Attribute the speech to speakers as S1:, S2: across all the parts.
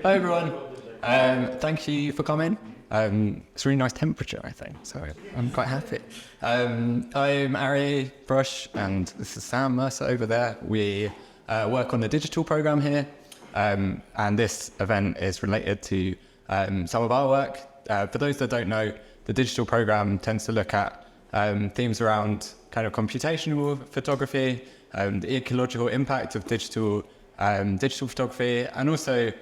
S1: Hi everyone. Thank you for coming. It's a really nice temperature, I think, so I'm quite happy. I'm Ari Brush, and this is Sam Mercer over there. We work on the digital program here, and this event is related to some of our work. For those that don't know, the digital program tends to look at themes around kind of computational photography, the ecological impact of digital photography, and also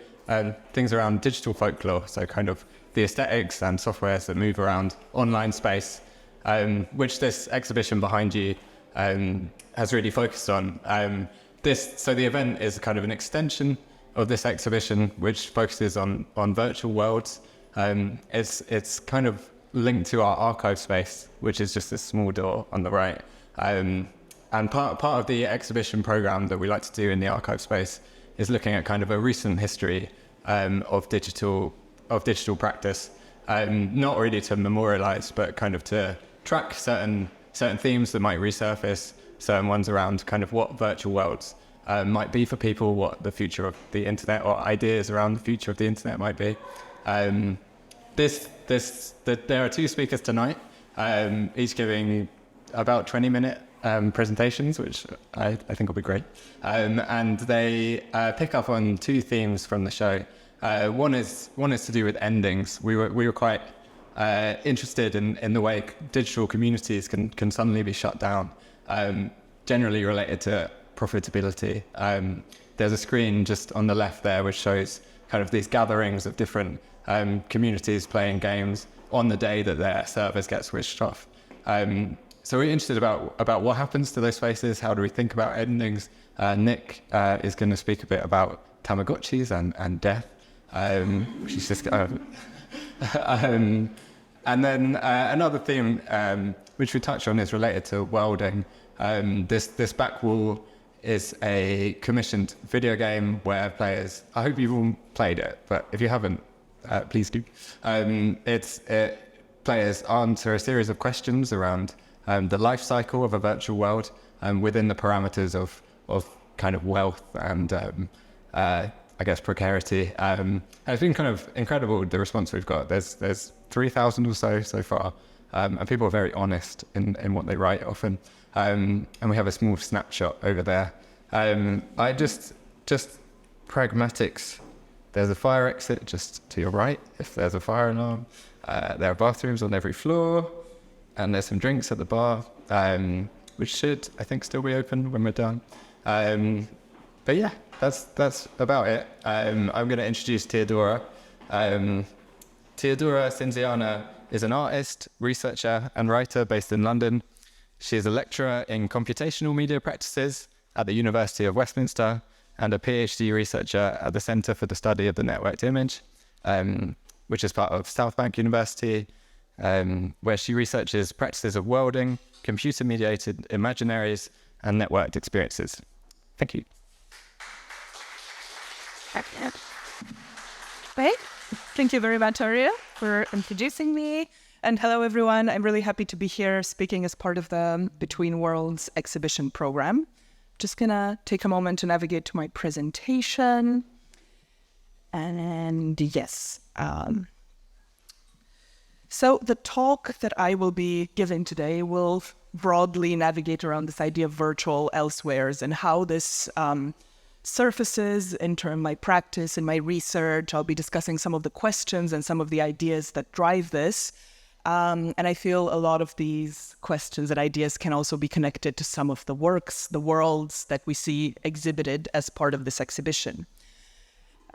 S1: things around digital folklore, so kind of the aesthetics and softwares that move around online space, which this exhibition behind you has really focused on. So the event is kind of an extension of this exhibition, which focuses on virtual worlds. It's kind of linked to our archive space, which is just this small door on the right. And part of the exhibition program that we like to do in the archive space is looking at kind of a recent history of digital practice, not really to memorialize, but kind of to track certain themes that might resurface, certain ones around kind of what virtual worlds might be for people, what the future of the internet or ideas around the future of the internet might be. There are two speakers tonight, each giving about 20-minute presentations, which I think will be great. And they pick up on two themes from the show. One is to do with endings. We were quite interested in the way digital communities can suddenly be shut down, generally related to profitability. There's a screen just on the left there which shows kind of these gatherings of different communities playing games on the day that their servers get switched off. So we're interested about what happens to those spaces. How do we think about endings? Nick is going to speak a bit about Tamagotchis and death, which is just and then another theme which we touch on is related to worlding. This back wall is a commissioned video game where players, I hope you've all played it, but if you haven't, please do. Players answer a series of questions around the life cycle of a virtual world within the parameters of kind of wealth and I guess precarity. It's been kind of incredible the response we've got. There's 3,000 or so far, and people are very honest in what they write often. And we have a small snapshot over there. I just pragmatics. There's a fire exit just to your right if there's a fire alarm. There are bathrooms on every floor, and there's some drinks at the bar, which should, I think, still be open when we're done. But yeah, that's about it. I'm going to introduce Teodora. Teodora Sinziana is an artist, researcher, and writer based in London. She is a lecturer in computational media practices at the University of Westminster and a PhD researcher at the Centre for the Study of the Networked Image, which is part of South Bank University, where she researches practices of worlding, computer-mediated imaginaries, and networked experiences. Thank you.
S2: Great. Thank you very much, Aria, for introducing me. And hello, everyone. I'm really happy to be here speaking as part of the Between Worlds exhibition program. Just gonna take a moment to navigate to my presentation. And yes. So the talk that I will be giving today will broadly navigate around this idea of virtual elsewheres and how this surfaces into my practice and my research. I'll be discussing some of the questions and some of the ideas that drive this. And I feel a lot of these questions and ideas can also be connected to some of the works, the worlds that we see exhibited as part of this exhibition.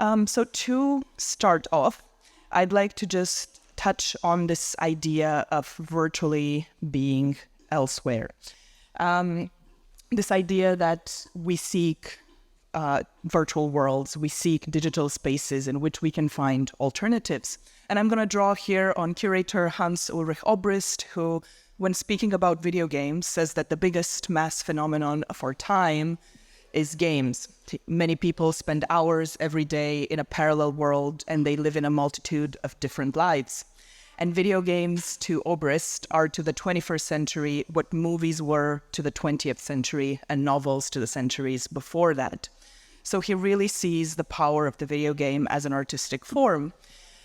S2: So to start off, I'd like to just touch on this idea of virtually being elsewhere. This idea that we seek virtual worlds, we seek digital spaces in which we can find alternatives. And I'm going to draw here on curator Hans Ulrich Obrist, who, when speaking about video games, says that the biggest mass phenomenon of our time is games. Many people spend hours every day in a parallel world, and they live in a multitude of different lives. And video games, to Obrist, are to the 21st century what movies were to the 20th century and novels to the centuries before that. So he really sees the power of the video game as an artistic form.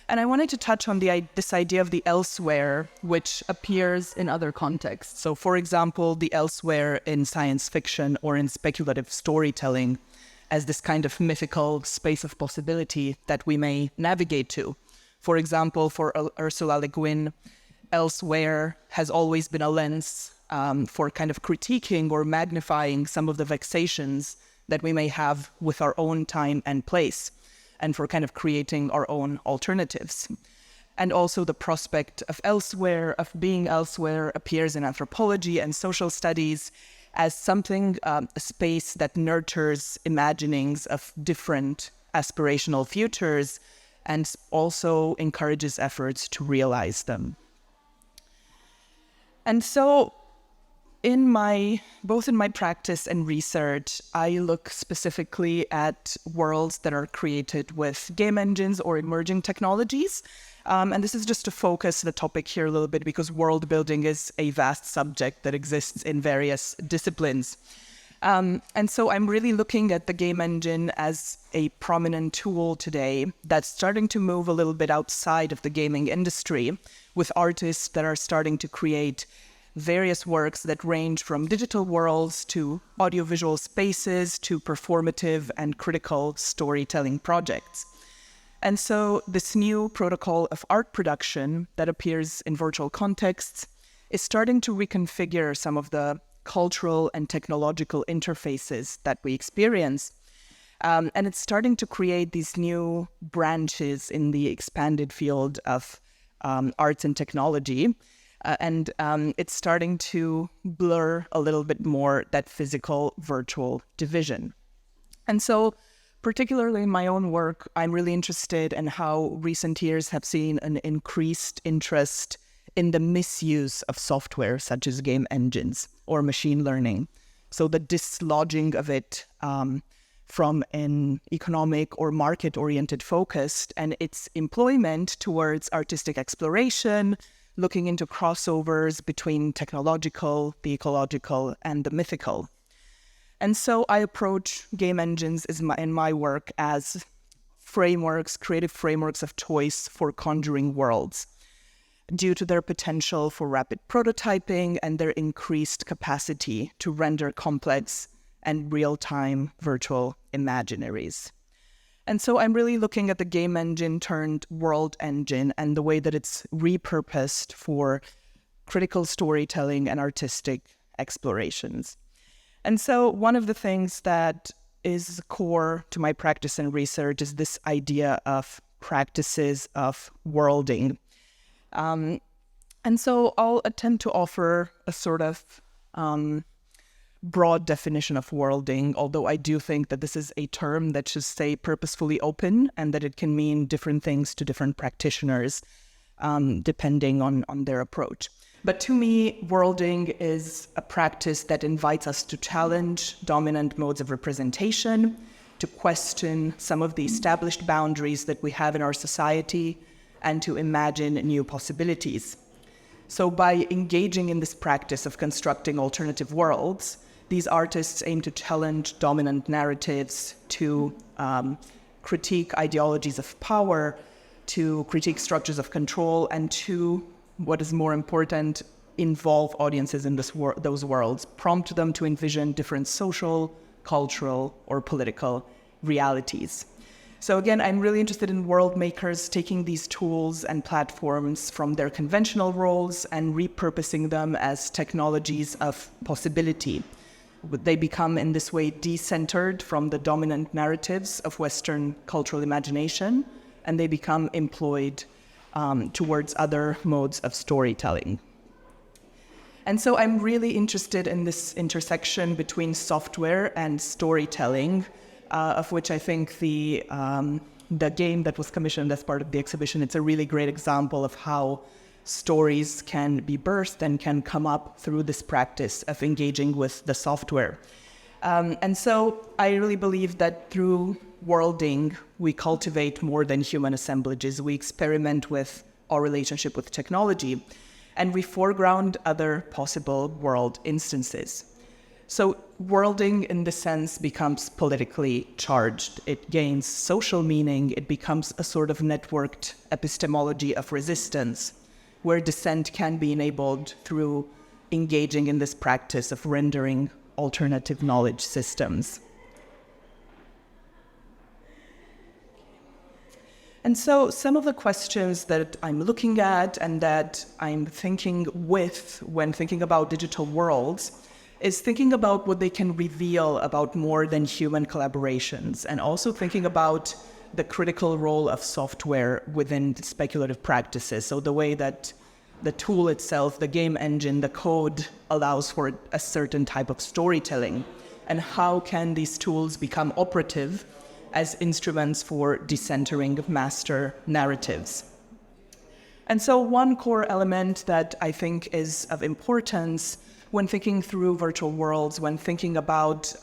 S2: And I wanted to touch on this idea of the elsewhere, which appears in other contexts. So, for example, the elsewhere in science fiction or in speculative storytelling as this kind of mythical space of possibility that we may navigate to. For example, for Ursula Le Guin, elsewhere has always been a lens for kind of critiquing or magnifying some of the vexations that we may have with our own time and place, and for kind of creating our own alternatives. And also the prospect of elsewhere, of being elsewhere, appears in anthropology and social studies as something, a space that nurtures imaginings of different aspirational futures and also encourages efforts to realize them. And so both in my practice and research, I look specifically at worlds that are created with game engines or emerging technologies. And this is just to focus the topic here a little bit because world building is a vast subject that exists in various disciplines. And so I'm really looking at the game engine as a prominent tool today that's starting to move a little bit outside of the gaming industry with artists that are starting to create various works that range from digital worlds to audiovisual spaces to performative and critical storytelling projects. And so this new protocol of art production that appears in virtual contexts is starting to reconfigure some of the cultural and technological interfaces that we experience. And it's starting to create these new branches in the expanded field of arts and technology. And it's starting to blur a little bit more that physical-virtual division. And so, particularly in my own work, I'm really interested in how recent years have seen an increased interest in the misuse of software, such as game engines or machine learning. So the dislodging of it from an economic or market-oriented focus and its employment towards artistic exploration, looking into crossovers between technological, the ecological, and the mythical. And so I approach game engines in my work as frameworks, creative frameworks of choice for conjuring worlds, due to their potential for rapid prototyping and their increased capacity to render complex and real-time virtual imaginaries. And so I'm really looking at the game engine turned world engine and the way that it's repurposed for critical storytelling and artistic explorations. And so one of the things that is core to my practice and research is this idea of practices of worlding. And so I'll attempt to offer a sort of broad definition of worlding, although I do think that this is a term that should stay purposefully open and that it can mean different things to different practitioners, depending on their approach. But to me, worlding is a practice that invites us to challenge dominant modes of representation, to question some of the established boundaries that we have in our society, and to imagine new possibilities. So by engaging in this practice of constructing alternative worlds, these artists aim to challenge dominant narratives, to critique ideologies of power, to critique structures of control, and to, what is more important, involve audiences in those worlds, prompt them to envision different social, cultural, or political realities. So again, I'm really interested in world makers taking these tools and platforms from their conventional roles and repurposing them as technologies of possibility. They become in this way decentered from the dominant narratives of Western cultural imagination, and they become employed towards other modes of storytelling. And so I'm really interested in this intersection between software and storytelling, of which I think the game that was commissioned as part of the exhibition, it's a really great example of how stories can be birthed and can come up through this practice of engaging with the software. And so I really believe that through worlding, we cultivate more than human assemblages. We experiment with our relationship with technology, and we foreground other possible world instances. So worlding in this sense becomes politically charged. It gains social meaning. It becomes a sort of networked epistemology of resistance, where dissent can be enabled through engaging in this practice of rendering alternative knowledge systems. And so some of the questions that I'm looking at and that I'm thinking with when thinking about digital worlds is thinking about what they can reveal about more than human collaborations, and also thinking about the critical role of software within speculative practices. So the way that the tool itself, the game engine, the code allows for a certain type of storytelling, and how can these tools become operative as instruments for decentering of master narratives. And so one core element that I think is of importance when thinking through virtual worlds, when thinking about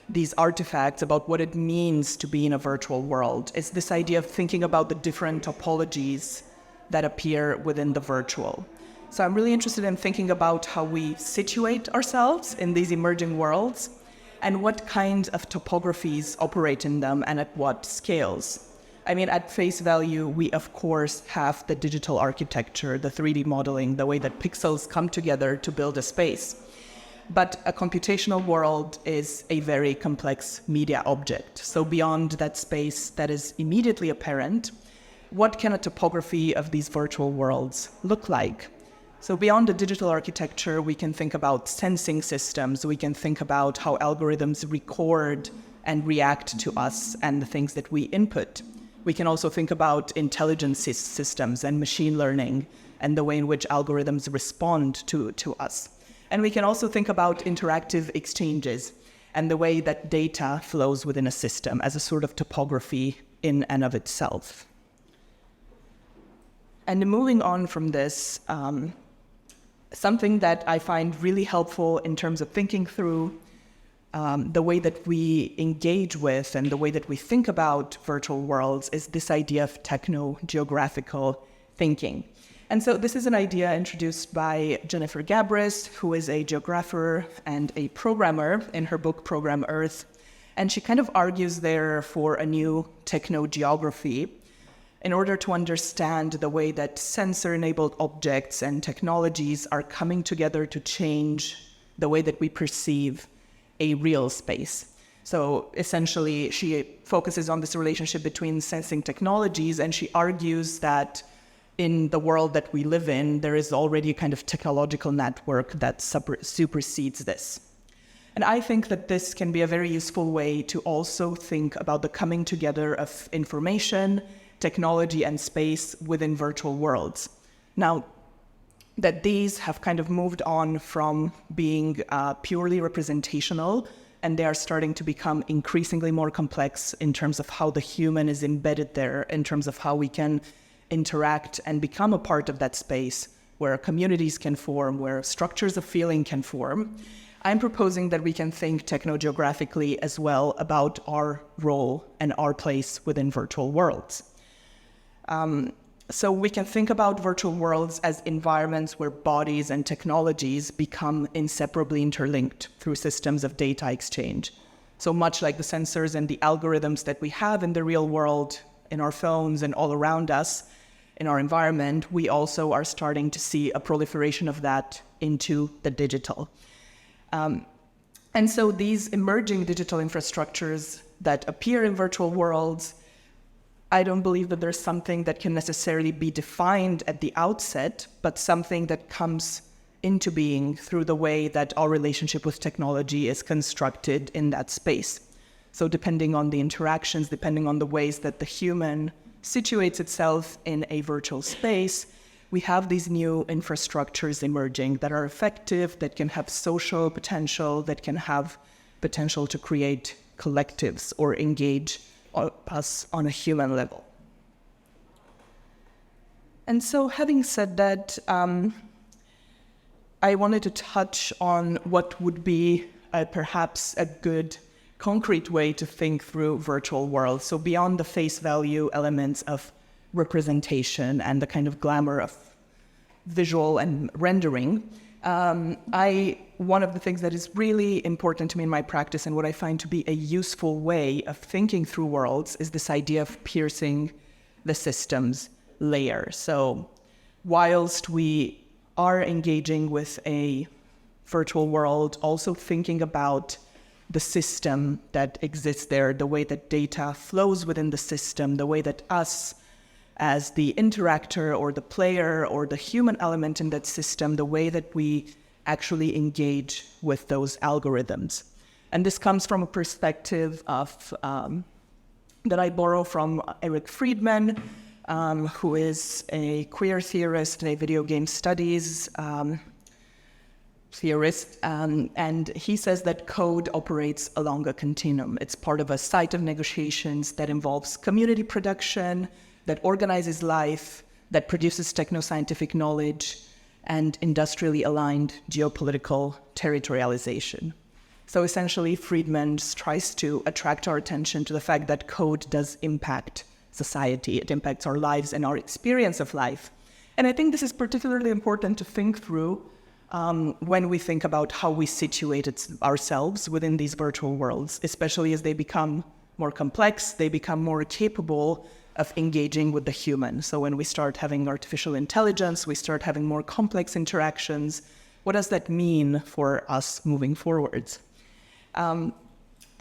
S2: these artifacts, about what it means to be in a virtual world, is this idea of thinking about the different topologies that appear within the virtual. So I'm really interested in thinking about how we situate ourselves in these emerging worlds and what kind of topographies operate in them and at what scales. I mean, at face value, we of course have the digital architecture, the 3D modeling, the way that pixels come together to build a space. But a computational world is a very complex media object. So beyond that space that is immediately apparent, what can a topography of these virtual worlds look like? So beyond the digital architecture, we can think about sensing systems. We can think about how algorithms record and react to us and the things that we input. We can also think about intelligence systems and machine learning and the way in which algorithms respond to us. And we can also think about interactive exchanges and the way that data flows within a system as a sort of topography in and of itself. And moving on from this, something that I find really helpful in terms of thinking through the way that we engage with and the way that we think about virtual worlds is this idea of techno-geographical thinking. And so this is an idea introduced by Jennifer Gabrist, who is a geographer and a programmer in her book Program Earth. And she kind of argues there for a new techno-geography in order to understand the way that sensor-enabled objects and technologies are coming together to change the way that we perceive a real space. So essentially, she focuses on this relationship between sensing technologies, and she argues that in the world that we live in, there is already a kind of technological network that supersedes this. And I think that this can be a very useful way to also think about the coming together of information, technology, and space within virtual worlds. Now, that these have kind of moved on from being purely representational, and they are starting to become increasingly more complex in terms of how the human is embedded there, in terms of how we can interact and become a part of that space where communities can form, where structures of feeling can form. I'm proposing that we can think techno-geographically as well about our role and our place within virtual worlds. So we can think about virtual worlds as environments where bodies and technologies become inseparably interlinked through systems of data exchange. So much like the sensors and the algorithms that we have in the real world, in our phones and all around us, in our environment, we also are starting to see a proliferation of that into the digital. And so these emerging digital infrastructures that appear in virtual worlds, I don't believe that there's something that can necessarily be defined at the outset, but something that comes into being through the way that our relationship with technology is constructed in that space. So depending on the interactions, depending on the ways that the human situates itself in a virtual space, we have these new infrastructures emerging that are effective, that can have social potential, that can have potential to create collectives or engage us on a human level. And so having said that, I wanted to touch on what would be perhaps a good concrete way to think through virtual worlds. So beyond the face value elements of representation and the kind of glamour of visual and rendering, I one of the things that is really important to me in my practice and what I find to be a useful way of thinking through worlds is this idea of piercing the systems layer. So whilst we are engaging with a virtual world, also thinking about the system that exists there, the way that data flows within the system, the way that us as the interactor or the player or the human element in that system, the way that we actually engage with those algorithms. And this comes from a perspective of that I borrow from Eric Friedman, who is a queer theorist and a video game studies theorist, and he says that code operates along a continuum. It's part of a site of negotiations that involves community production, that organizes life, that produces techno-scientific knowledge, and industrially aligned geopolitical territorialization. So essentially, Friedman tries to attract our attention to the fact that code does impact society. It impacts our lives and our experience of life. And I think this is particularly important to think through when we think about how we situate ourselves within these virtual worlds, especially as they become more complex, they become more capable of engaging with the human. So when we start having artificial intelligence, we start having more complex interactions. What does that mean for us moving forwards? And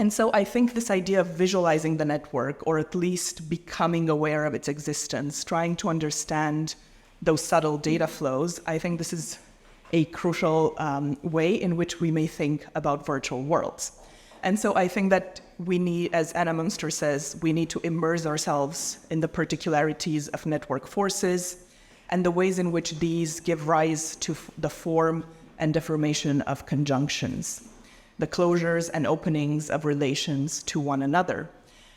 S2: so I think this idea of visualizing the network, or at least becoming aware of its existence, trying to understand those subtle data flows, I think this is a crucial way in which we may think about virtual worlds. And so I think that we need, as Anna Munster says, we need to immerse ourselves in the particularities of network forces and the ways in which these give rise to the form and deformation of conjunctions, the closures and openings of relations to one another.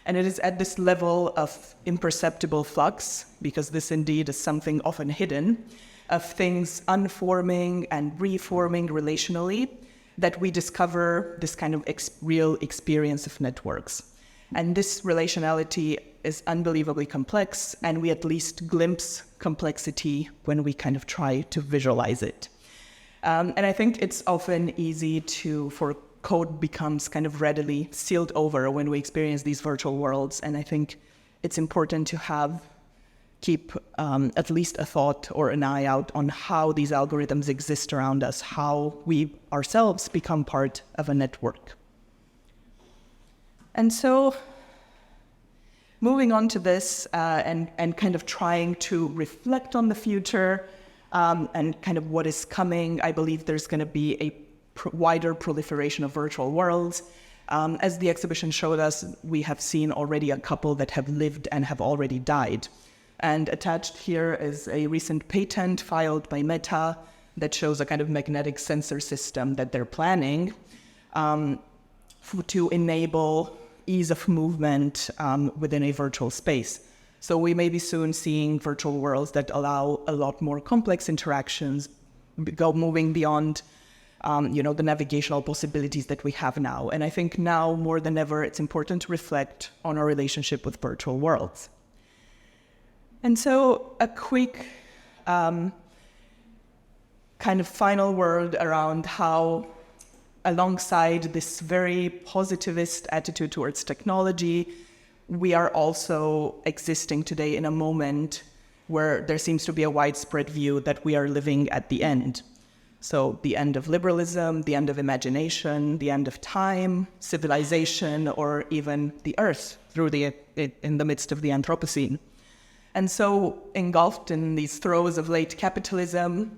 S2: And it is at this level of imperceptible flux, because this indeed is something often hidden, of things unforming and reforming relationally, that we discover this kind of real experience of networks. And this relationality is unbelievably complex, and we at least glimpse complexity when we kind of try to visualize it. And I think it's often easy for code becomes kind of readily sealed over when we experience these virtual worlds. And I think it's important to keep at least a thought or an eye out on how these algorithms exist around us, how we ourselves become part of a network. And so moving on to this and kind of trying to reflect on the future and kind of what is coming, I believe there's going to be a wider proliferation of virtual worlds. As the exhibition showed us, we have seen already a couple that have lived and have already died. And attached here is a recent patent filed by Meta that shows a kind of magnetic sensor system that they're planning to enable ease of movement within a virtual space. So we may be soon seeing virtual worlds that allow a lot more complex interactions, moving beyond the navigational possibilities that we have now. And I think now more than ever, it's important to reflect on our relationship with virtual worlds. And so a quick kind of final word around how, alongside this very positivist attitude towards technology, we are also existing today in a moment where there seems to be a widespread view that we are living at the end. So the end of liberalism, the end of imagination, the end of time, civilization, or even the earth in the midst of the Anthropocene. And so, engulfed in these throes of late capitalism,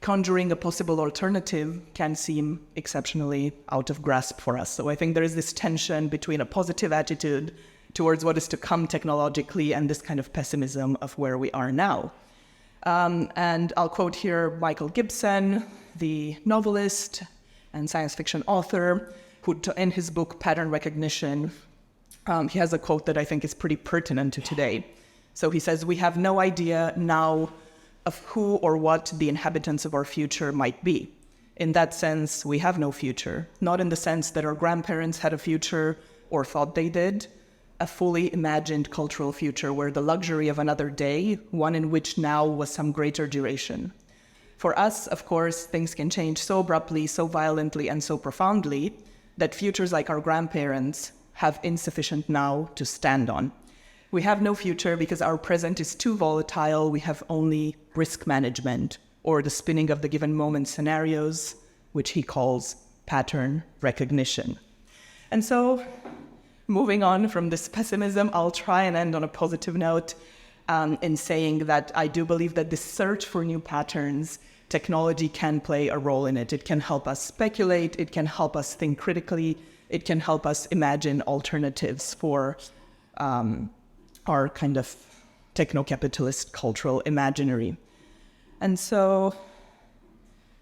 S2: conjuring a possible alternative can seem exceptionally out of grasp for us. So I think there is this tension between a positive attitude towards what is to come technologically and this kind of pessimism of where we are now. And I'll quote here Michael Gibson, the novelist and science fiction author, who in his book Pattern Recognition, he has a quote that I think is pretty pertinent to today. So he says, "We have no idea now of who or what the inhabitants of our future might be. In that sense, we have no future, not in the sense that our grandparents had a future or thought they did, a fully imagined cultural future where the luxury of another day, one in which now was some greater duration. For us, of course, things can change so abruptly, so violently, and so profoundly that futures like our grandparents have insufficient now to stand on. We have no future because our present is too volatile. We have only risk management, or the spinning of the given moment scenarios, which he calls pattern recognition. And so, moving on from this pessimism, I'll try and end on a positive note in saying that I do believe that this search for new patterns, technology can play a role in it. It can help us speculate, it can help us think critically, it can help us imagine alternatives for our kind of techno-capitalist cultural imaginary. And so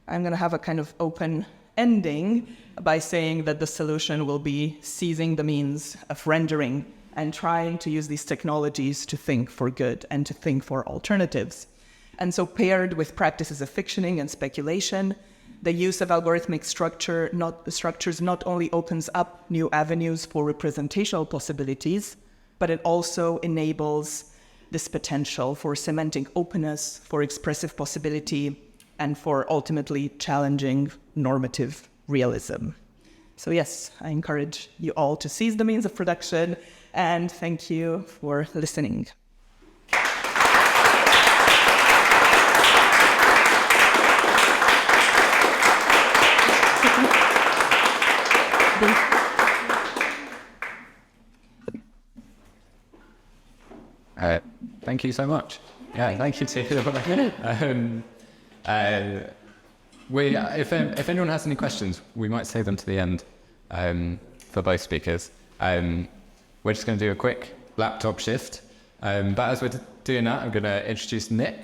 S2: I'm going to have a kind of open ending by saying that the solution will be seizing the means of rendering and trying to use these technologies to think for good and to think for alternatives. And so paired with practices of fictioning and speculation, the use of algorithmic structures not only opens up new avenues for representational possibilities, but it also enables this potential for cementing openness, for expressive possibility, and for ultimately challenging normative realism. So yes, I encourage you all to seize the means of production, and thank you for listening.
S1: Thank you so much. Yeah, thank you too. If anyone has any questions, we might save them to the end for both speakers. We're just going to do a quick laptop shift. But as we're doing that, I'm going to introduce Nick.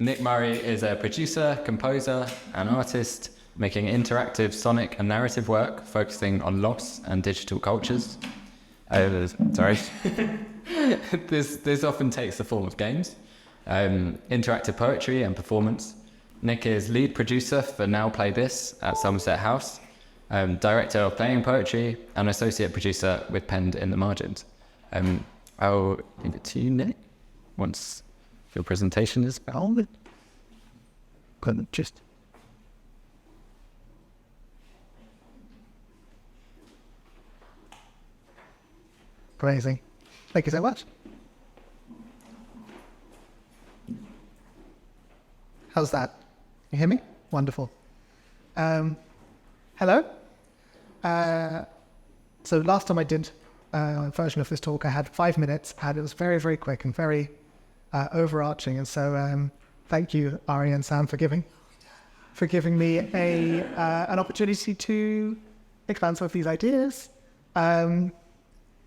S1: Nick Murray is a producer, composer, and artist making interactive sonic and narrative work focusing on loss and digital cultures. Sorry. This often takes the form of games, interactive poetry and performance. Nick is lead producer for Now Play This at Somerset House, director of playing poetry, and associate producer with Penned in the Margins. I'll give it to you, Nick, once your presentation is on. Just...
S3: Amazing. Thank you so much. How's that? You hear me? Wonderful. Hello. So last time I did a version of this talk, I had 5 minutes, and it was very, very quick and very overarching. And so thank you, Ari and Sam, for giving me an opportunity to expand some of these ideas.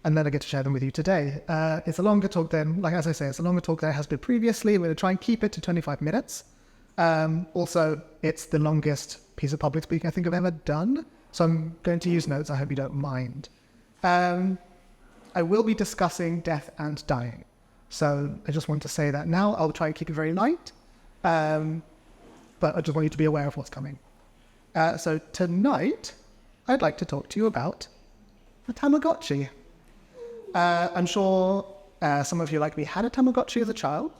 S3: And then I get to share them with you today. It's a longer talk than, like as I say, it's a longer talk than it has been previously. We're going to try and keep it to 25 minutes. Also, it's the longest piece of public speaking I think I've ever done. So I'm going to use notes. I hope you don't mind. I will be discussing death and dying. So I just want to say that now. I'll try and keep it very light. But I just want you to be aware of what's coming. So tonight, I'd like to talk to you about the Tamagotchi. I'm sure some of you, like me, had a Tamagotchi as a child.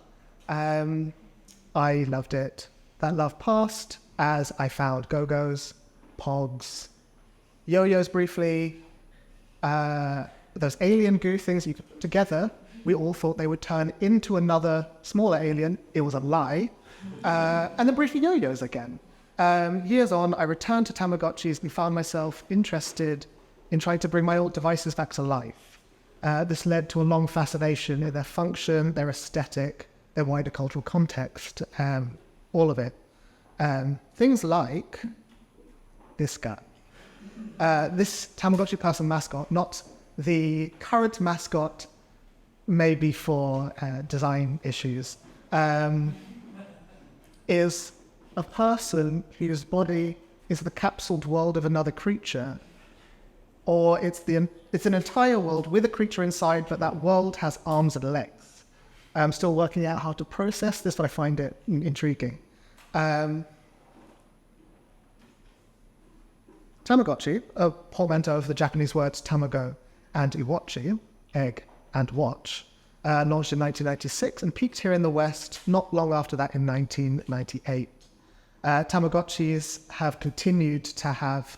S3: I loved it. That love passed as I found Go-Go's, Pogs, Yo-Yos briefly, those alien goo things you could put together. We all thought they would turn into another smaller alien. It was a lie. And then briefly Yo-Yos again. Years on, I returned to Tamagotchis and found myself interested in trying to bring my old devices back to life. This led to a long fascination in their function, their aesthetic, their wider cultural context, all of it. Things like this guy. This Tamagotchi person mascot, not the current mascot, maybe for design issues, is a person whose body is the capsuled world of another creature. Or it's an entire world with a creature inside, but that world has arms and legs. I'm still working out how to process this, but I find it intriguing. Tamagotchi, a portmanteau of the Japanese words tamago and iwachi, egg and watch, launched in 1996 and peaked here in the West not long after that in 1998. Tamagotchis have continued to have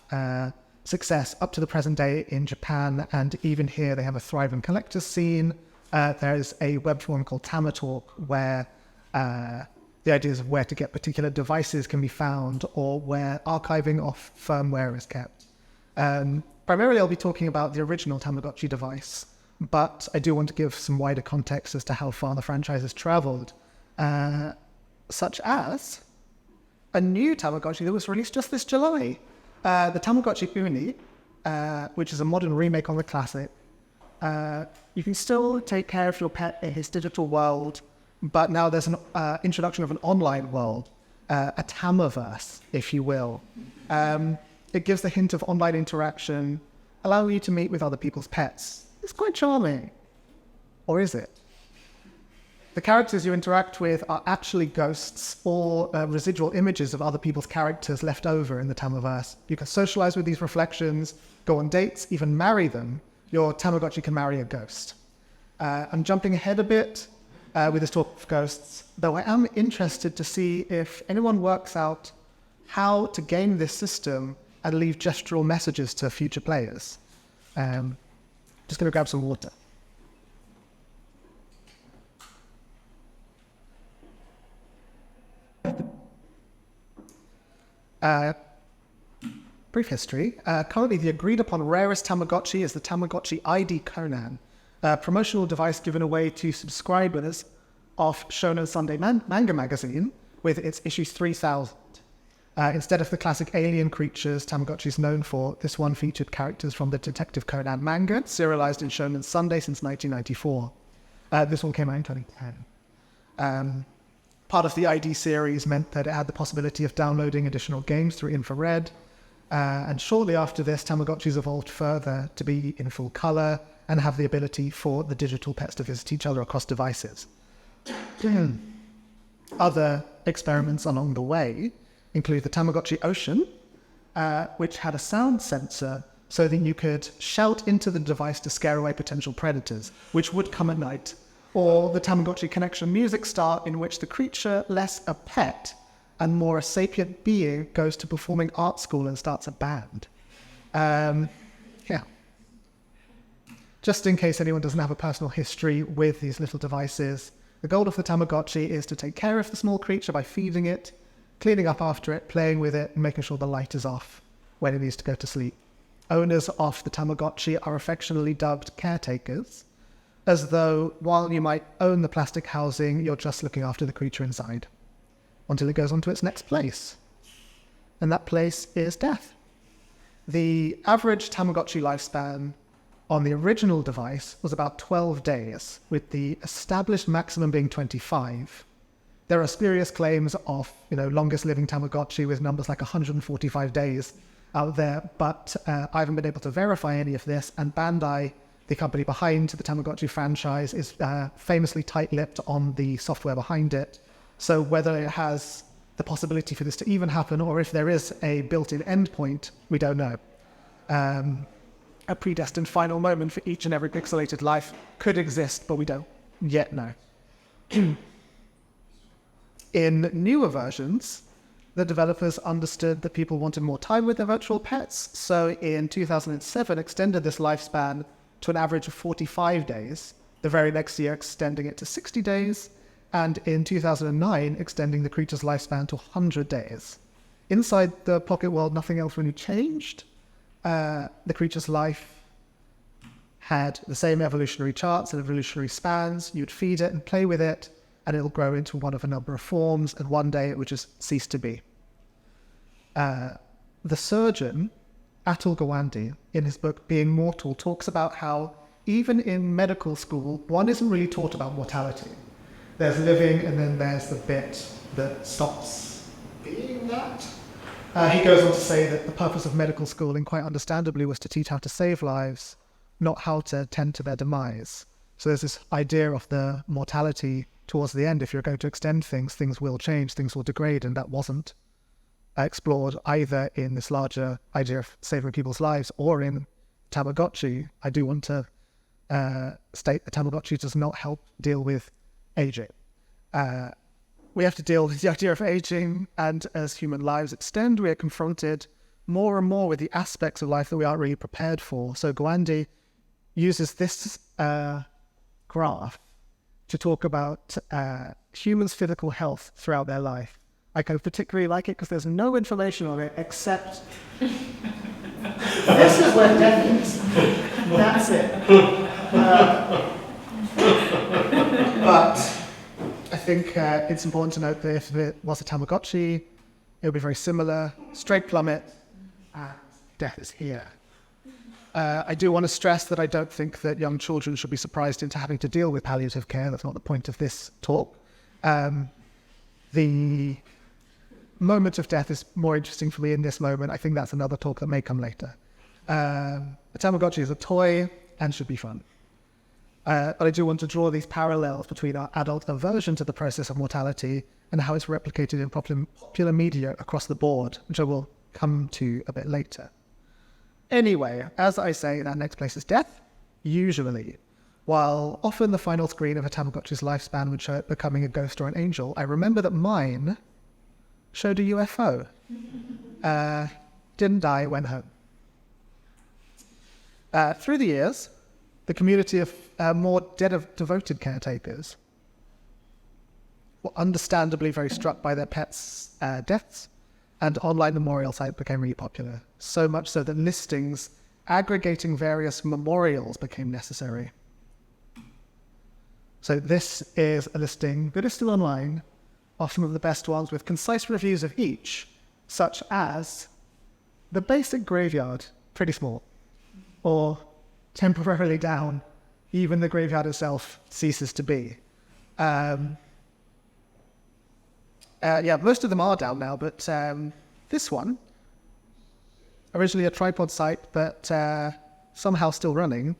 S3: success up to the present day in Japan, and even here they have a thriving collector's scene. There's a web forum called Tamatalk where the ideas of where to get particular devices can be found, or where archiving of firmware is kept. Primarily I'll be talking about the original Tamagotchi device, but I do want to give some wider context as to how far the franchise has traveled, such as a new Tamagotchi that was released just this July. The Tamagotchi Uni, which is a modern remake on the classic. You can still take care of your pet in his digital world, but now there's an introduction of an online world, a Tamaverse, if you will. It gives the hint of online interaction, allowing you to meet with other people's pets. It's quite charming. Or is it? The characters you interact with are actually ghosts or residual images of other people's characters left over in the Tamaverse. You can socialize with these reflections, go on dates, even marry them. Your Tamagotchi can marry a ghost. I'm jumping ahead a bit with this talk of ghosts, though I am interested to see if anyone works out how to game this system and leave gestural messages to future players. Just going to grab some water. Brief history. Currently, the agreed-upon rarest Tamagotchi is the Tamagotchi ID Conan, a promotional device given away to subscribers of Shonen Sunday manga magazine with its issue 3000. Instead of the classic alien creatures Tamagotchi is known for, this one featured characters from the Detective Conan manga, serialized in Shonen Sunday since 1994. This one came out in 2010. Part of the ID series meant that it had the possibility of downloading additional games through infrared, and shortly after this, Tamagotchis evolved further to be in full color and have the ability for the digital pets to visit each other across devices. Other experiments along the way include the Tamagotchi Ocean, which had a sound sensor so that you could shout into the device to scare away potential predators, which would come at night. Or the Tamagotchi Connection Music Star, in which the creature, less a pet and more a sapient being, goes to performing art school and starts a band. Just in case anyone doesn't have a personal history with these little devices, the goal of the Tamagotchi is to take care of the small creature by feeding it, cleaning up after it, playing with it, and making sure the light is off when it needs to go to sleep. Owners of the Tamagotchi are affectionately dubbed caretakers, as though while you might own the plastic housing, you're just looking after the creature inside, until it goes on to its next place. And that place is death. The average Tamagotchi lifespan on the original device was about 12 days, with the established maximum being 25. There are spurious claims of, longest living Tamagotchi with numbers like 145 days out there, but I haven't been able to verify any of this, and Bandai, the company behind the Tamagotchi franchise, is famously tight-lipped on the software behind it. So whether it has the possibility for this to even happen, or if there is a built-in endpoint, we don't know. A predestined final moment for each and every pixelated life could exist, but we don't yet know. In newer versions, the developers understood that people wanted more time with their virtual pets, so in 2007 extended this lifespan to an average of 45 days, the very next year extending it to 60 days, and in 2009 extending the creature's lifespan to 100 days. Inside the Pocket World, nothing else really changed. The creature's life had the same evolutionary charts and evolutionary spans. You'd feed it and play with it, and it'll grow into one of a number of forms, and one day it would just cease to be. The surgeon, Atul Gawande, in his book Being Mortal, talks about how even in medical school, one isn't really taught about mortality. There's living, and then there's the bit that stops being that. He goes on to say that the purpose of medical schooling, quite understandably, was to teach how to save lives, not how to tend to their demise. So there's this idea of the mortality towards the end. If you're going to extend things, things will change, things will degrade, and that wasn't explored either in this larger idea of saving people's lives or in Tamagotchi. I do want to state that Tamagotchi does not help deal with aging. We have to deal with the idea of aging, and as human lives extend, we are confronted more and more with the aspects of life that we aren't really prepared for. So Gwandi uses this graph to talk about humans' physical health throughout their life. I kind of particularly like it because there's no information on it except this is where death is. That's it. But I think it's important to note that if it was a Tamagotchi, it would be very similar. Straight plummet, and death is here. I do want to stress that I don't think that young children should be surprised into having to deal with palliative care. That's not the point of this talk. The moment of death is more interesting for me in this moment. I think that's another talk that may come later. A Tamagotchi is a toy and should be fun. But I do want to draw these parallels between our adult aversion to the process of mortality and how it's replicated in popular media across the board, which I will come to a bit later. Anyway, as I say, that next place is death, usually. While often the final screen of a Tamagotchi's lifespan would show it becoming a ghost or an angel, I remember that mine showed a UFO. Didn't die, went home. Through the years, the community of more devoted caretakers were understandably very struck by their pets' deaths, and online memorial site became really popular, so much so that listings aggregating various memorials became necessary. So this is a listing that is still online of some of the best ones with concise reviews of each, such as the basic graveyard, pretty small, or temporarily down, even the graveyard itself ceases to be. Most of them are down now, but this one, originally a tripod site, but somehow still running,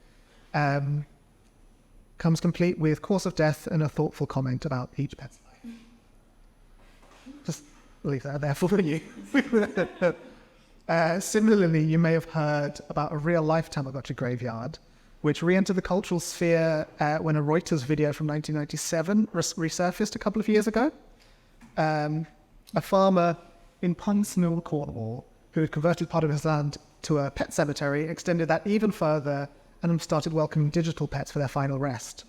S3: comes complete with cause of death and a thoughtful comment about each pet's life. Just leave that there for you. Similarly, you may have heard about a real-life Tamagotchi graveyard, which re-entered the cultural sphere when a Reuters video from 1997 resurfaced a couple of years ago. A farmer in Punts Mill, Cornwall, who had converted part of his land to a pet cemetery, extended that even further and started welcoming digital pets for their final rest.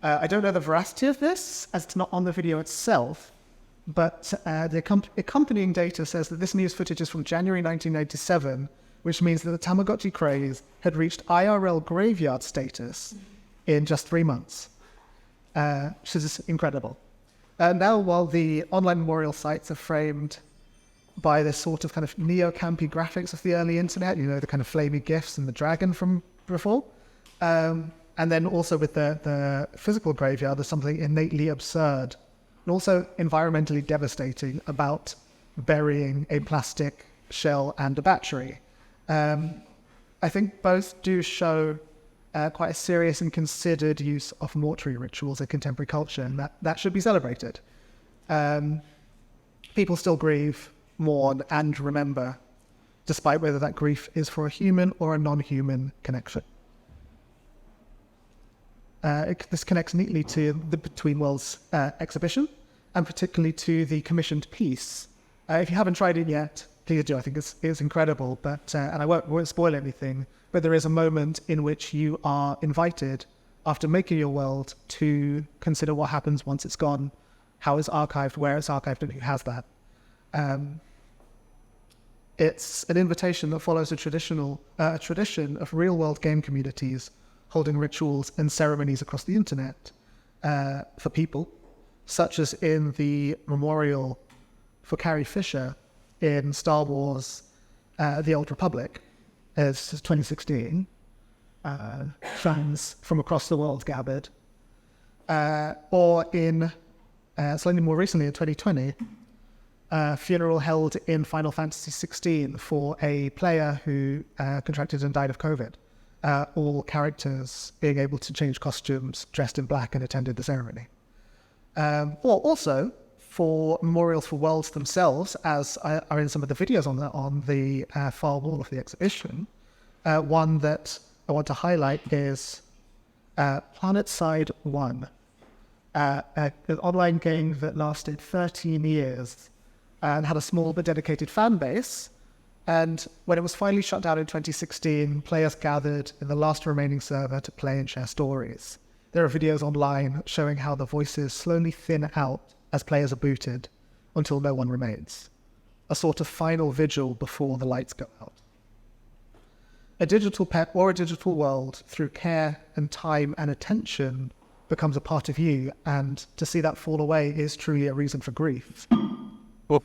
S3: I don't know the veracity of this, as it's not on the video itself, but the accompanying data says that this news footage is from January 1997, which means that the Tamagotchi craze had reached IRL graveyard status in just 3 months, which is incredible. Now, while the online memorial sites are framed by this sort of kind of neo-campy graphics of the early internet, you know, the kind of flamey GIFs and the dragon from before, and then also with the physical graveyard, there's something innately absurd and also environmentally devastating about burying a plastic shell and a battery. I think both do show quite a serious and considered use of mortuary rituals in contemporary culture, and that should be celebrated. People still grieve, mourn, and remember, despite whether that grief is for a human or a non-human connection. This connects neatly to the Between Worlds exhibition, and particularly to the commissioned piece. If you haven't tried it yet, please do. I think it's incredible, but and I won't spoil anything, but there is a moment in which you are invited, after making your world, to consider what happens once it's gone, how it's archived, where it's archived, and who has that. It's an invitation that follows a tradition of real-world game communities holding rituals and ceremonies across the internet for people, such as in the memorial for Carrie Fisher in Star Wars The Old Republic, as 2016. Fans from across the world gathered. Or in, slightly more recently in 2020, a funeral held in Final Fantasy XVI for a player who contracted and died of COVID. All characters being able to change costumes, dressed in black, and attended the ceremony. Or also for memorials for worlds themselves, as are in some of the videos on the far wall of the exhibition. One that I want to highlight is PlanetSide 1, an online game that lasted 13 years and had a small but dedicated fan base. And when it was finally shut down in 2016, players gathered in the last remaining server to play and share stories. There are videos online showing how the voices slowly thin out as players are booted until no one remains. A sort of final vigil before the lights go out. A digital pet or a digital world, through care and time and attention, becomes a part of you, and to see that fall away is truly a reason for grief.
S1: Well,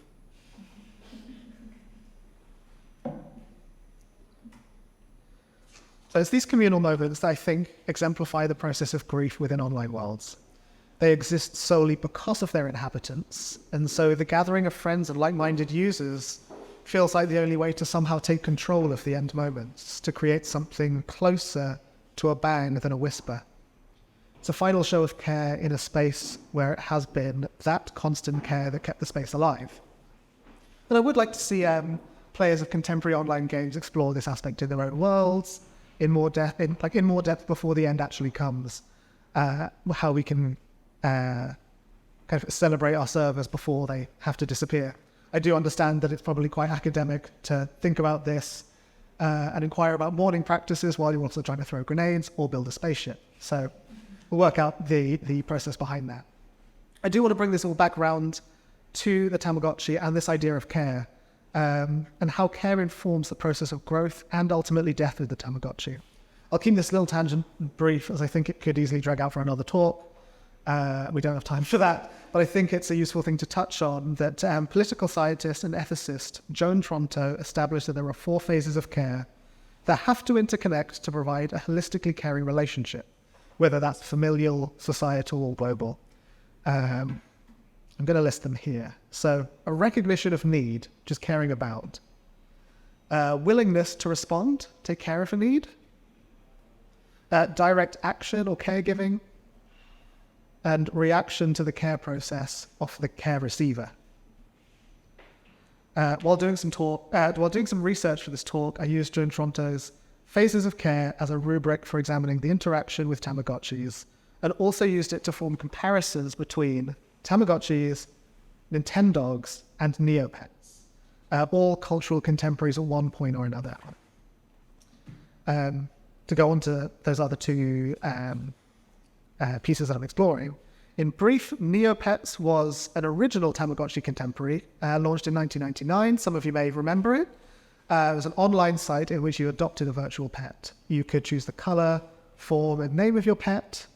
S3: So it's these communal moments that I think exemplify the process of grief within online worlds. They exist solely because of their inhabitants, and so the gathering of friends and like-minded users feels like the only way to somehow take control of the end moments, to create something closer to a bang than a whisper. It's a final show of care in a space where it has been that constant care that kept the space alive. And I would like to see players of contemporary online games explore this aspect in their own worlds, in more depth before the end actually comes. How we can kind of celebrate our servers before they have to disappear. I do understand that it's probably quite academic to think about this and inquire about mourning practices while you're also trying to throw grenades or build a spaceship. So we'll work out the process behind that. I do want to bring this all back round to the Tamagotchi and this idea of care, and how care informs the process of growth and ultimately death of the Tamagotchi. I'll keep this little tangent brief, as I think it could easily drag out for another talk. We don't have time for that, but I think it's a useful thing to touch on that political scientist and ethicist Joan Tronto established that there are 4 phases of care that have to interconnect to provide a holistically caring relationship, whether that's familial, societal, or global. I'm going to list them here. So a recognition of need, just caring about. Willingness to respond, take care of a need. Direct action or caregiving. And reaction to the care process of the care receiver. While doing some research for this talk, I used Joan Tronto's phases of care as a rubric for examining the interaction with Tamagotchis, and also used it to form comparisons between Tamagotchis, Nintendogs, and Neopets, all cultural contemporaries at one point or another. To go on to those other 2 pieces that I'm exploring. In brief, Neopets was an original Tamagotchi contemporary, launched in 1999. Some of you may remember it. It was an online site in which you adopted a virtual pet. You could choose the color, form, and name of your pet,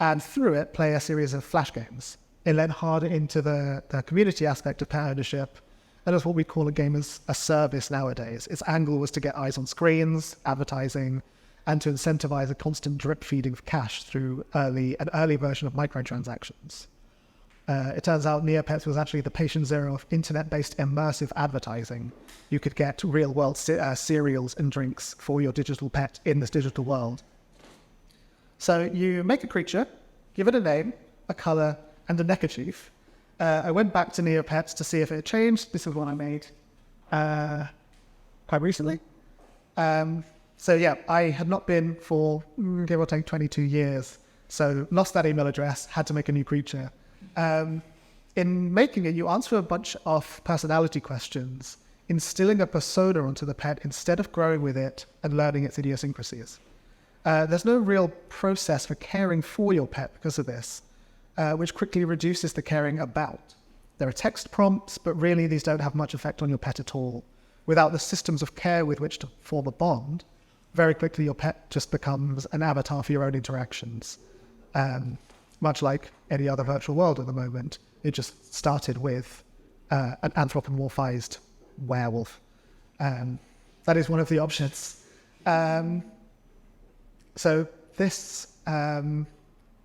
S3: and through it, play a series of flash games. It led harder into the community aspect of pet ownership, and it's what we call a game as a service nowadays. Its angle was to get eyes on screens, advertising, and to incentivize a constant drip feeding of cash through an early version of microtransactions. It turns out Neopets was actually the patient zero of internet-based immersive advertising. You could get real-world cereals and drinks for your digital pet in this digital world. So you make a creature, give it a name, a color, and a neckerchief. I went back to Neopets to see if it had changed. This is one I made quite recently. So yeah, I had not been for, give or take, 22 years. So lost that email address, had to make a new creature. In making it, you answer a bunch of personality questions, instilling a persona onto the pet instead of growing with it and learning its idiosyncrasies. There's no real process for caring for your pet because of this, which quickly reduces the caring about. There are text prompts, but really these don't have much effect on your pet at all. Without the systems of care with which to form a bond, very quickly your pet just becomes an avatar for your own interactions. Much like any other virtual world at the moment, it just started with an anthropomorphized werewolf. That is one of the options. So this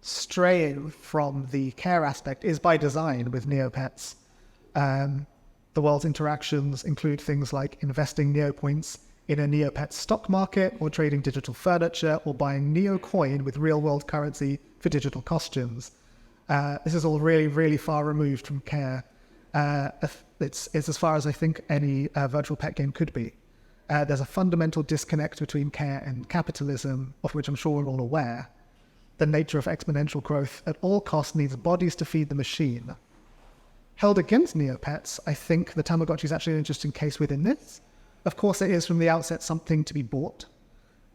S3: straying from the care aspect is by design with Neopets. The world's interactions include things like investing Neopoints in a Neopet stock market, or trading digital furniture, or buying Neocoin with real-world currency for digital costumes. This is all really, really far removed from care. It's as far as I think any virtual pet game could be. There's a fundamental disconnect between care and capitalism, of which I'm sure we're all aware. the nature of exponential growth at all costs needs bodies to feed the machine. Held against Neopets, I think the Tamagotchi is actually an interesting case within this. Of course, it is from the outset something to be bought.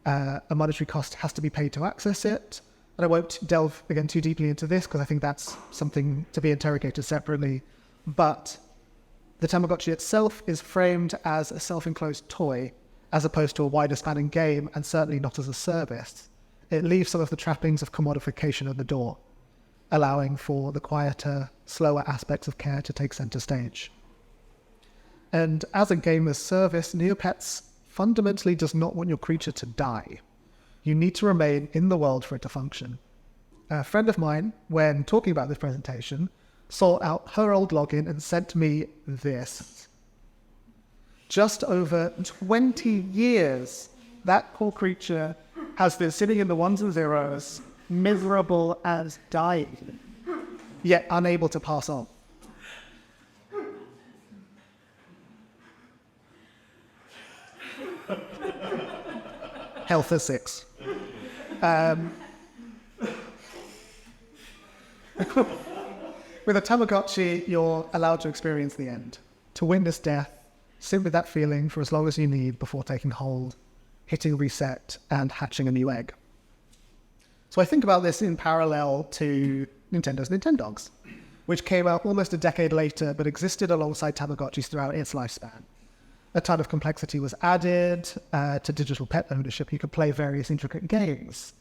S3: A monetary cost has to be paid to access it. And I won't delve again too deeply into this because I think that's something to be interrogated separately. But the Tamagotchi itself is framed as a self-enclosed toy as opposed to a wider spanning game, and certainly not as a service. It leaves some of the trappings of commodification at the door, allowing for the quieter, slower aspects of care to take center stage. And as a game as service, Neopets fundamentally does not want your creature to die. You need to remain in the world for it to function. A friend of mine, when talking about this presentation, sought out her old login and sent me this. Just over 20 years, that poor creature has been sitting in the ones and zeros, miserable as dying, yet unable to pass on. Health is 6. With a Tamagotchi, you're allowed to experience the end, to witness death, sit with that feeling for as long as you need before taking hold, hitting reset, and hatching a new egg. So I think about this in parallel to Nintendo's Nintendogs, which came out almost a decade later but existed alongside Tamagotchis throughout its lifespan. A ton of complexity was added to digital pet ownership. You could play various intricate games,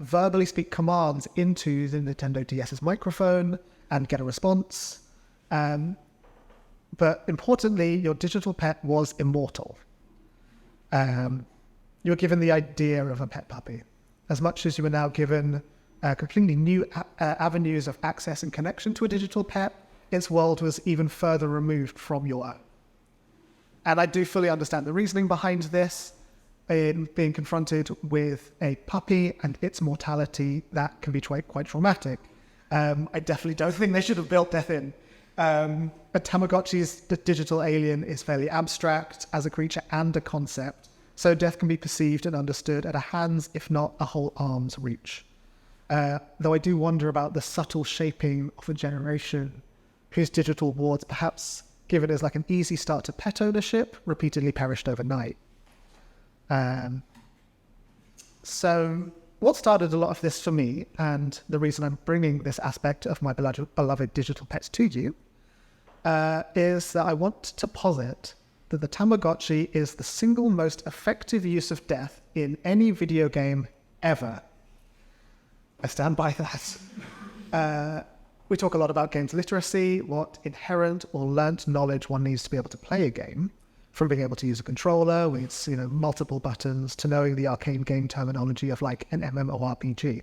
S3: verbally speak commands into the Nintendo DS's microphone and get a response. But importantly, your digital pet was immortal. You were given the idea of a pet puppy, as much as you were now given completely new avenues of access and connection to a digital pet. Its world was even further removed from your own. And I do fully understand the reasoning behind this. In being confronted with a puppy and its mortality, that can be quite traumatic. I definitely don't think they should have built death in. But Tamagotchi's digital alien is fairly abstract as a creature and a concept, so death can be perceived and understood at a hand's, if not a whole arm's reach. Though I do wonder about the subtle shaping of a generation whose digital wards, perhaps given as like an easy start to pet ownership, repeatedly perished overnight. So what started a lot of this for me, and the reason I'm bringing this aspect of my beloved digital pets to you, is that I want to posit that the Tamagotchi is the single most effective use of death in any video game ever. I stand by that. We talk a lot about games literacy, what inherent or learnt knowledge one needs to be able to play a game, from being able to use a controller with multiple buttons to knowing the arcade game terminology of like an MMORPG.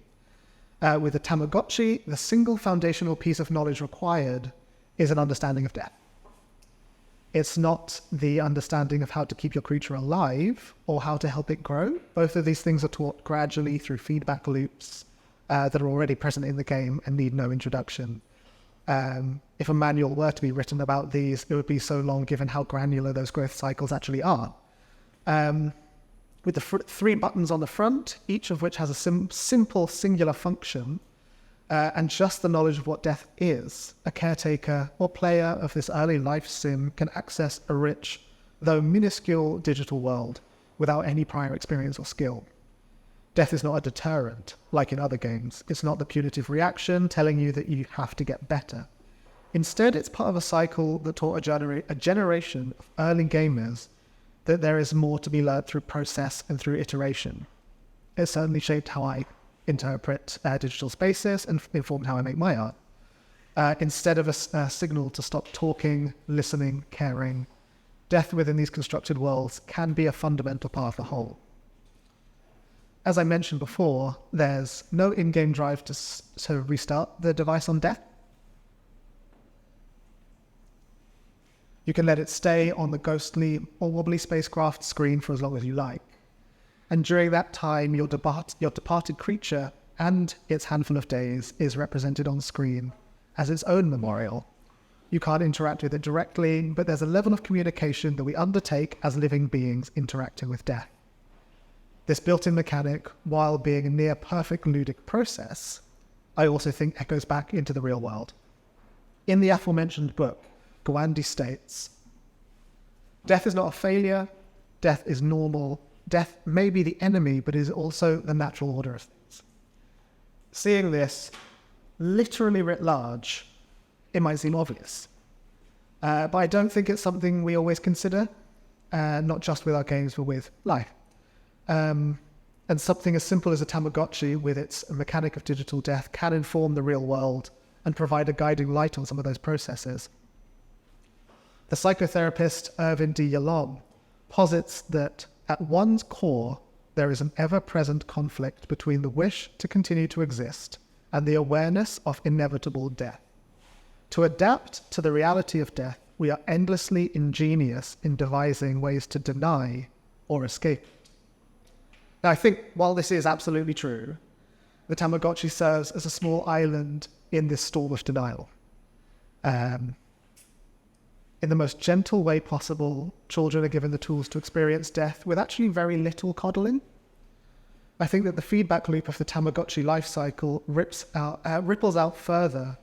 S3: With a Tamagotchi, the single foundational piece of knowledge required is an understanding of death. It's not the understanding of how to keep your creature alive or how to help it grow. Both of these things are taught gradually through feedback loops that are already present in the game and need no introduction. If a manual were to be written about these, it would be so long given how granular those growth cycles actually are. With the 3 buttons on the front, each of which has a simple singular function, and just the knowledge of what death is, a caretaker or player of this early life sim can access a rich, though minuscule, digital world without any prior experience or skill. Death is not a deterrent, like in other games. It's not the punitive reaction telling you that you have to get better. Instead, it's part of a cycle that taught a generation of early gamers that there is more to be learned through process and through iteration. It certainly shaped how I interpret digital spaces and informed how I make my art. Instead of a signal to stop talking, listening, caring, death within these constructed worlds can be a fundamental part of the whole. As I mentioned before, there's no in-game drive to restart the device on death. You can let it stay on the ghostly or wobbly spacecraft screen for as long as you like. And during that time, your departed creature and its handful of days is represented on screen as its own memorial. You can't interact with it directly, but there's a level of communication that we undertake as living beings interacting with death. this built-in mechanic, while being a near-perfect ludic process, I also think echoes back into the real world. In the aforementioned book, Gandhi states, "Death is not a failure, death is normal, death may be the enemy, but is also the natural order of things." Seeing this literally writ large, it might seem obvious. But I don't think it's something we always consider, not just with our games, but with life. And something as simple as a Tamagotchi with its mechanic of digital death can inform the real world and provide a guiding light on some of those processes. The psychotherapist Irvin D. Yalom posits that at one's core, there is an ever-present conflict between the wish to continue to exist and the awareness of inevitable death. To adapt to the reality of death, we are endlessly ingenious in devising ways to deny or escape it. Now, I think while this is absolutely true, the Tamagotchi serves as a small island in this storm of denial. In the most gentle way possible, children are given the tools to experience death with actually very little coddling. I think that the feedback loop of the Tamagotchi life cycle ripples out further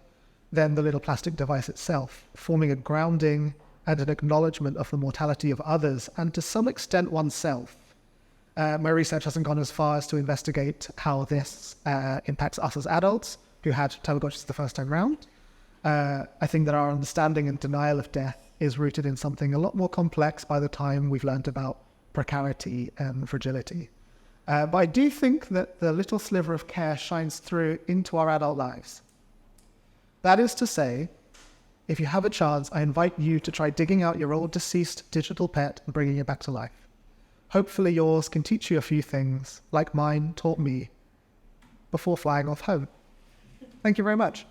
S3: than the little plastic device itself, forming a grounding and an acknowledgement of the mortality of others and to some extent oneself. My research hasn't gone as far as to investigate how this impacts us as adults who had Tamagotchis the first time round. I think that our understanding and denial of death is rooted in something a lot more complex by the time we've learned about precarity and fragility. But I do think that the little sliver of care shines through into our adult lives. That is to say, if you have a chance, I invite you to try digging out your old deceased digital pet and bringing it back to life. Hopefully yours can teach you a few things, like mine taught me, before flying off home. Thank you very much.